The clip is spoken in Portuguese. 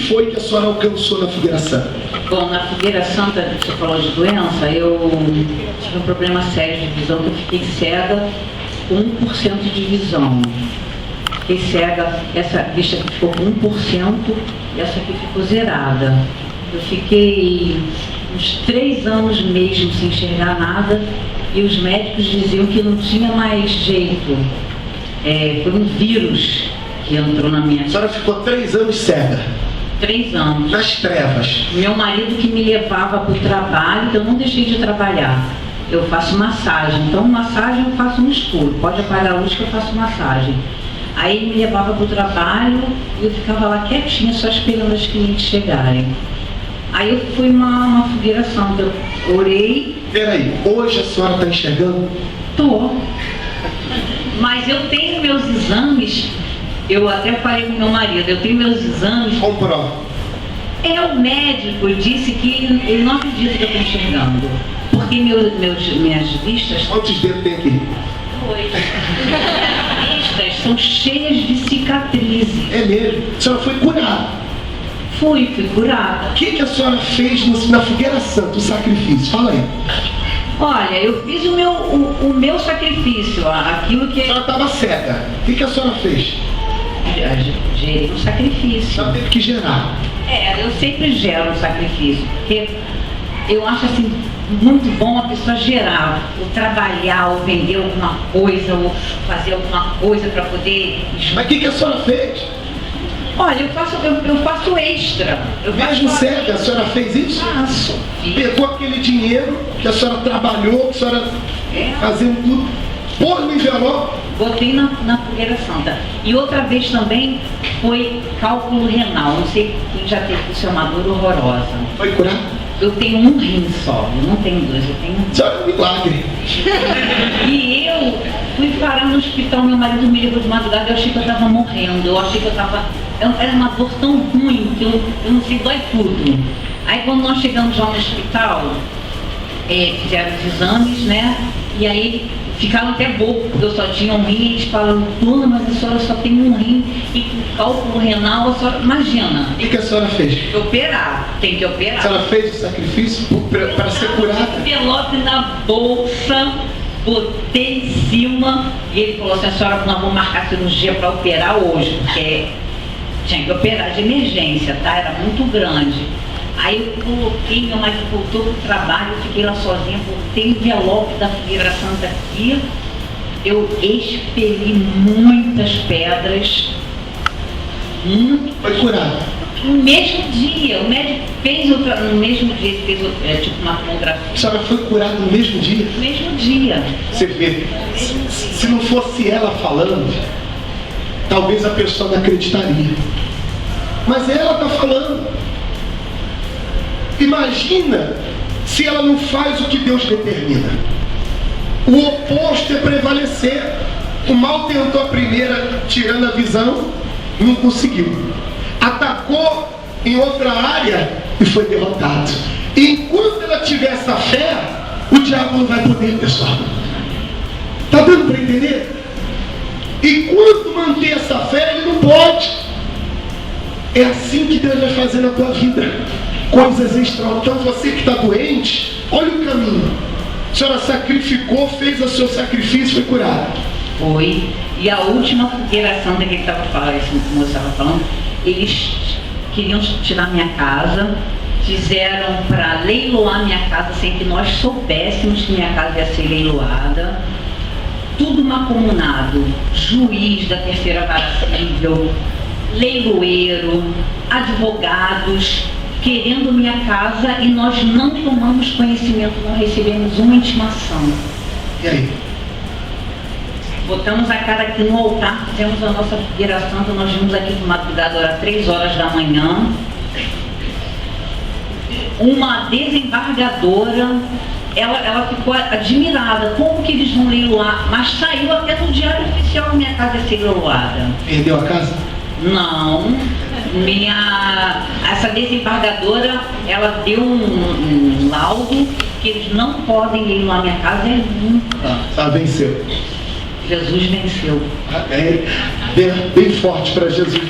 foi que a senhora alcançou na Fogueira Santa? Bom, na Fogueira Santa, você falou de doença, eu tive um problema sério de visão, que eu fiquei cega com 1% de visão. Fiquei cega, essa vista que ficou com 1% e essa aqui ficou zerada. Eu fiquei uns 3 anos mesmo sem enxergar nada e os médicos diziam que não tinha mais jeito. Foi um vírus que entrou na minha vida. A senhora ficou 3 anos cega? 3 anos. Nas trevas. Meu marido que me levava para o trabalho, eu não deixei de trabalhar. Eu faço massagem, então massagem eu faço no escuro, pode apagar a luz que eu faço massagem. Aí ele me levava para o trabalho e eu ficava lá quietinha, só esperando as clientes chegarem. Aí eu fui uma Fogueira Santa, eu orei. Peraí, hoje a senhora está enxergando? Tô. Mas eu tenho meus exames, eu até falei com meu marido, eu tenho meus exames. Comprova. O médico disse que ele não acredita que eu estou enxergando. Porque minhas vistas. Quantos dedos tem aqui? 2. Minhas vistas são cheias de cicatrizes. É mesmo? A senhora foi curada? Fui curada. O que a senhora fez na Fogueira Santa, o sacrifício? Fala aí. Olha, eu fiz o meu sacrifício, aquilo que... A senhora estava cega. O que a senhora fez? Gerei um sacrifício. Ela teve que gerar. Eu sempre gero um sacrifício, porque eu acho assim, muito bom a pessoa gerar, ou trabalhar, ou vender alguma coisa, ou fazer alguma coisa para poder... Mas o que a senhora fez? Olha, eu faço extra. Mesmo cega, a senhora fez isso? Faço. Pegou aquele dinheiro que a senhora trabalhou, que a senhora fazendo tudo, pôs no envelope. Botei na Fogueira Santa. E outra vez também foi cálculo renal. Não sei quem já teve, isso é uma dor horrorosa. Foi curado? Eu tenho um rim só, eu não tenho 2, eu tenho um. Isso é um milagre. E eu fui parar no hospital, meu marido me ligou de madrugada, eu achei que eu estava morrendo, eu achei que eu estava... Era uma dor tão ruim que eu não sei, dói tudo. Aí quando nós chegamos lá no hospital, fizeram os exames, né? E aí ficaram até bobo, porque eu só tinha um rim, e eles falaram, dona, mas a senhora só tem um rim, e com cálculo renal, a senhora, imagina. O que a senhora fez? Operar, tem que operar. A senhora fez o sacrifício para ser curada? Envelope na bolsa, botei em cima, e ele falou assim, a senhora, nós vamos marcar cirurgia para operar hoje, porque tinha que operar de emergência, tá? Era muito grande. Aí eu coloquei, meu marido voltou pro trabalho, eu fiquei lá sozinha, botei o envelope da Fogueira Santa aqui, eu expeli muitas pedras. Foi curado. No mesmo dia, o médico fez no mesmo dia, ele fez tipo uma tomografia. A senhora foi curada no mesmo dia? No mesmo dia. Você vê, se não fosse ela falando, talvez a pessoa não acreditaria. Mas ela está falando. Imagina se ela não faz o que Deus determina. O oposto é prevalecer. O mal tentou a primeira, tirando a visão, não conseguiu. Atacou em outra área e foi derrotado. E enquanto ela tiver essa fé, o diabo não vai poder, pessoal. Está dando para entender? E quando manter essa fé, ele não pode. É assim que Deus vai fazer na tua vida. Coisas extraordinárias. Então você que está doente, olha o caminho. A senhora sacrificou, fez o seu sacrifício, foi curada. Foi. E a última Fogueira Santa que ele estava falando, esse moço estava falando, eles queriam tirar minha casa, fizeram para leiloar minha casa sem que nós soubéssemos que minha casa ia ser leiloada. Tudo macomunado, juiz da terceira vara civil, leiloeiro, advogados, querendo minha casa, e nós não tomamos conhecimento, não recebemos uma intimação. E aí? Botamos a cara aqui no altar, fizemos a nossa Fogueira Santa, nós vimos aqui de madrugada, era 3 horas da manhã. Uma desembargadora, ela ficou admirada, como que eles vão leiloar? Mas saiu até no diário oficial que minha casa ia ser leiloada. Perdeu a casa? Não. Essa desembargadora, ela deu um laudo que eles não podem leiloar minha casa nunca. Ela venceu. Jesus venceu. Bem forte para Jesus.